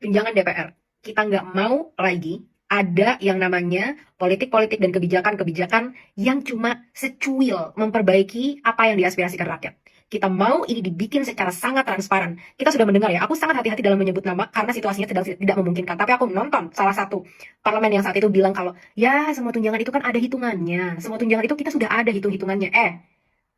tunjangan DPR. Kita nggak mau lagi ada yang namanya politik-politik dan kebijakan-kebijakan yang cuma secuil memperbaiki apa yang diaspirasikan rakyat. Kita mau ini dibikin secara sangat transparan. Kita sudah mendengar ya, aku sangat hati-hati dalam menyebut nama karena situasinya sedang tidak memungkinkan. Tapi aku menonton salah satu parlemen yang saat itu bilang kalau, ya semua tunjangan itu kan ada hitungannya. Semua tunjangan itu kita sudah ada hitung-hitungannya.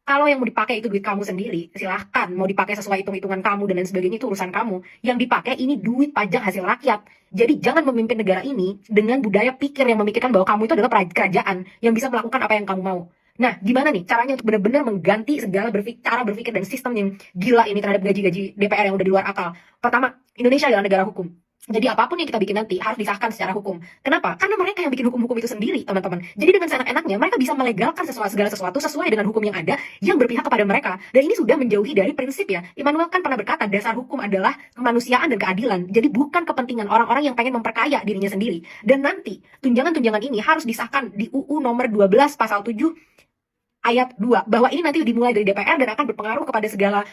Kalau yang mau dipakai itu duit kamu sendiri, silahkan. Mau dipakai sesuai hitung-hitungan kamu dan lain sebagainya, itu urusan kamu. Yang dipakai ini duit pajak hasil rakyat. Jadi jangan memimpin negara ini dengan budaya pikir yang memikirkan bahwa kamu itu adalah kerajaan yang bisa melakukan apa yang kamu mau. Nah, gimana nih caranya untuk benar-benar mengganti segala cara berpikir dan sistem yang gila ini terhadap gaji-gaji DPR yang udah di luar akal? Pertama, Indonesia adalah negara hukum. Jadi apapun yang kita bikin nanti harus disahkan secara hukum. Kenapa? Karena mereka yang bikin hukum-hukum itu sendiri, teman-teman. Jadi dengan seenak-enaknya mereka bisa melegalkan segala sesuatu sesuai dengan hukum yang ada yang berpihak kepada mereka. Dan ini sudah menjauhi dari prinsip ya. Immanuel kan pernah berkata dasar hukum adalah kemanusiaan dan keadilan. Jadi bukan kepentingan orang-orang yang pengen memperkaya dirinya sendiri. Dan nanti tunjangan-tunjangan ini harus disahkan di UU nomor 12 pasal 7 ayat 2 bahwa ini nanti dimulai dari DPR dan akan berpengaruh kepada segala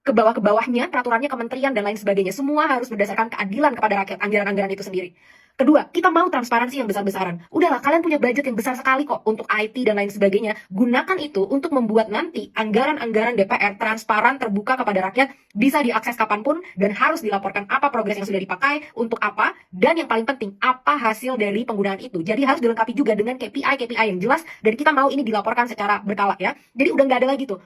ke bawah-bawahnya, peraturannya, kementerian, dan lain sebagainya. Semua harus berdasarkan keadilan kepada rakyat, anggaran-anggaran itu sendiri. Kedua, kita mau transparansi yang besar-besaran. Udahlah, kalian punya budget yang besar sekali kok untuk IT dan lain sebagainya. Gunakan itu untuk membuat nanti anggaran-anggaran DPR transparan, terbuka kepada rakyat, bisa diakses kapanpun, dan harus dilaporkan apa progres yang sudah dipakai, untuk apa, dan yang paling penting, apa hasil dari penggunaan itu. Jadi harus dilengkapi juga dengan KPI yang jelas, dan kita mau ini dilaporkan secara berkala ya. Jadi udah nggak ada lagi tuh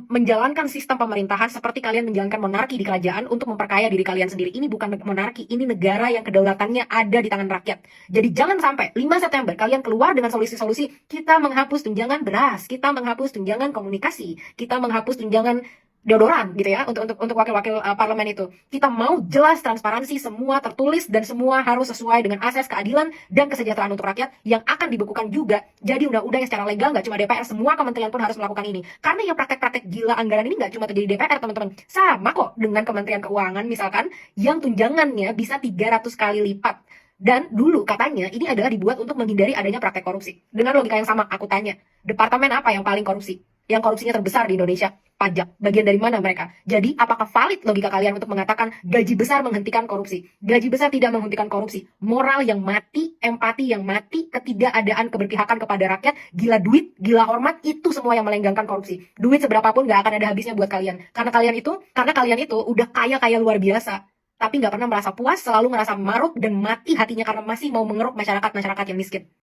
menjalankan sistem pemerintahan seperti kalian menjalankan monarki di kerajaan untuk memperkaya diri kalian sendiri. Ini bukan monarki, ini negara yang kedaulatannya ada di tangan rakyat. Jadi jangan sampai 5 September kalian keluar dengan solusi-solusi, kita menghapus tunjangan beras, kita menghapus tunjangan komunikasi, kita menghapus tunjangan deodoran gitu ya untuk wakil-wakil parlemen itu. Kita mau jelas transparansi, semua tertulis dan semua harus sesuai dengan asas keadilan dan kesejahteraan untuk rakyat yang akan dibekukan juga. Jadi undang-undang yang secara legal, nggak cuma DPR, semua kementerian pun harus melakukan ini. Karena yang praktek-praktek gila anggaran ini nggak cuma terjadi di DPR, teman-teman. Sama kok dengan Kementerian Keuangan misalkan yang tunjangannya bisa 300 kali lipat. Dan dulu katanya ini adalah dibuat untuk menghindari adanya praktek korupsi. Dengan logika yang sama, aku tanya, departemen apa yang paling korupsi? Yang korupsinya terbesar di Indonesia? Pajak. Bagian dari mana mereka? Jadi apakah valid logika kalian untuk mengatakan gaji besar menghentikan korupsi? Gaji besar tidak menghentikan korupsi. Moral yang mati, empati yang mati, ketidakadaan keberpihakan kepada rakyat, gila duit, gila hormat, itu semua yang melenggangkan korupsi. Duit seberapapun gak akan ada habisnya buat kalian. Karena kalian itu udah kaya luar biasa. Tapi nggak pernah merasa puas, selalu merasa maruk dan mati hatinya karena masih mau mengeruk masyarakat yang miskin.